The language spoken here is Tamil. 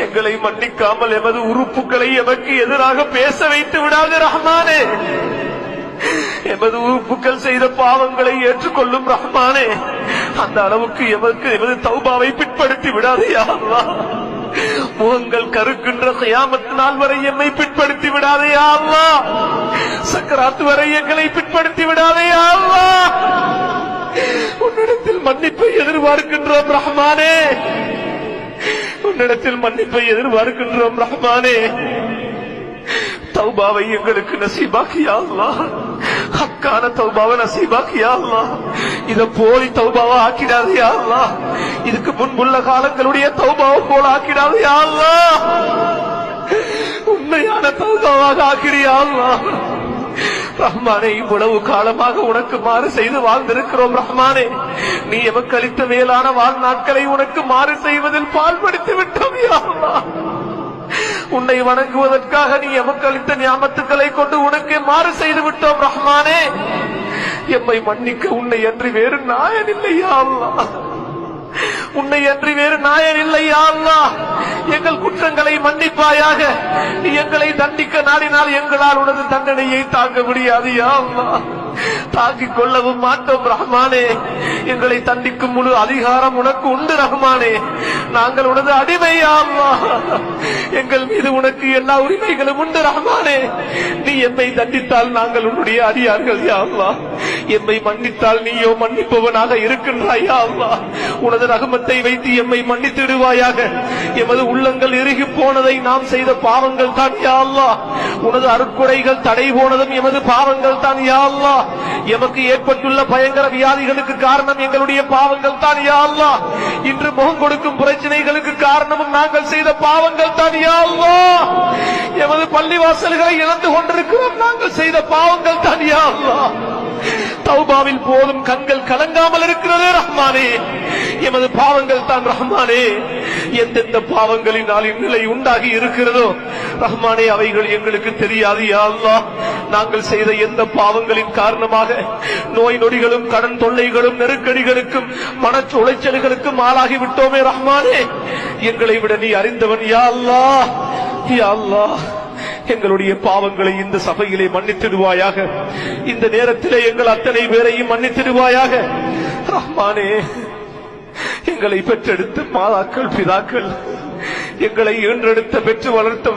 எங்களை மன்னிக்காமல் எமது உறுப்புகளை எமக்கு எதிராக பேச வைத்து விடாது ரஹ்மானே. எமது உறுப்புகள் செய்த பாவங்களை ஏற்றுக்கொள்ளும் ரஹ்மானே. அந்த அளவுக்கு எமது தௌபாவை பிற்படுத்தி விடாதே யா அல்லாஹ். முகங்கள் கருக்கின்ற கியாமத் நாள் வரை எம்மை பிற்படுத்தி விடாதே யா அல்லாஹ். சக்கராத் வரை எங்களை பிற்படுத்தி விடாதே யா அல்லாஹ். உன்னிடத்தில் மன்னிப்பை எதிர்பார்க்கின்றோம் ரஹ்மானே. உன்னிடத்தில் மன்னிப்பை எதிர்பார்க்கின்றோம் ரஹ்மானே. தௌபாவை எங்களுக்கு நசீபாக்கியா அல்லாஹ். ஹக்கான தௌபாவை நசீபாக்கியா அல்லாஹ். இத போலி தௌபாவா ஆக்கிடாதே யா அல்லாஹ். இதுக்கு முன்புள்ள காலங்களுடைய தௌபாவை போல ஆக்கிடாதே யா அல்லாஹ். உண்மையான தௌபாவாக ஆக்கிறியா அல்லாஹ். ரஹ்மானே, இவ்வளவு காலமாக உனக்கு மாறு செய்து வாழ்ந்திருக்கிறோம் ரஹ்மானே. நீ எமக்கு அளித்த மேலான வாழ்நாட்களை உனக்கு மாறு செய்வதில் பால்படுத்தி விட்டோம் யா அல்லாஹ். உன்னை வணங்குவதற்காக நீ எமக்கு அளித்த நியாமத்துக்களை கொண்டு உனக்கு மாறு செய்து விட்டோம் ரஹ்மானே. எம்மை மன்னிக்க உன்னை அன்றி வேறு நாயன் இல்லையா அல்லாஹ். உன்னை அன்றி வேறு நாயன் இல்லையா அல்லாஹ். எங்கள் குற்றங்களை மன்னிப்பாயாக. நீ எங்களை தண்டிக்க நாடினால் எங்களால் உனது தண்டனையை தாங்க முடியாது யா அல்லாஹ். தாங்கிக் கொள்ளவும் மாட்டோம் ரஹ்மானே. எங்களை தண்டிக்கும் முழு அதிகாரம் உனக்கு உண்டு ரஹ்மானே. நாங்கள் உனது அடிமை யா அல்லாஹ். எங்கள் மீது உனக்கு எல்லா உரிமைகளும் உண்டு ரஹ்மானே. நீ எம்மை தண்டித்தால் நாங்கள் உன்னுடைய அடியார்கள் யா அல்லாஹ். எம்மை மன்னித்தால் நீயோ மன்னிப்பவனாக இருக்கின்றாய் யா அல்லாஹ். உனது ரஹ்மத்தை வைத்து எம்மை மன்னித்திடுவாயாக. எமது உள்ளங்கள் இறுகி போனதை நாம் செய்த பாவங்கள் தான் யா அல்லாஹ். உனது அருட்கொடைகள் தடை போனதும் எமது பாவங்கள் தான் யா அல்லாஹ். எமக்கு ஏற்பட்டுள்ள பயங்கர வியாதிகளுக்கு காரணம் எங்களுடைய பாவங்கள் தான் யா அல்லாஹ். இன்று முகம் கொடுக்கும் பிரச்சனைகளுக்கு காரணமும் நாங்கள் செய்த பாவங்கள் தான் யா அல்லாஹ். எமது பள்ளிவாசல்களை இழந்து கொண்டிருக்கிறோம் நாங்கள் செய்த பாவங்கள் தான் யா அல்லாஹ். தௌபாவில் போதும் கண்கள் கலங்காமல் இருக்கிறதே ரஹ்மானே. எமது பாவங்கள் தான் ரஹ்மானே. எந்தெந்த பாவங்களினால் இந்நிலை உண்டாகி இருக்கிறதோ ரஹ்மானே அவைகள் எங்களுக்கு தெரியாது யா அல்லாஹ். நாங்கள் செய்த எந்த பாவங்களின் காரணமாக நோய் நொடிகளும் கடன் தொல்லைகளும் நெருக்கடிகளுக்கும் மன உளைச்சல்களுக்கும் ஆளாகி விட்டோமே ரஹ்மானே. எங்களை விட நீ அறிந்தவன் யா அல்லாஹ். யா அல்லாஹ், எங்களுடைய பாவங்களை இந்த சபையிலே மன்னித்திடுவாயாக. இந்த நேரத்திலே எங்கள் அத்தனை பேரையும் மன்னித்திடுவாயாக ரஹ்மானே. எங்களை பெற்றெடுத்த மாதாக்கள் பிதாக்கள், எங்களை ஈன்றெடுத்த பெற்று வளர்த்த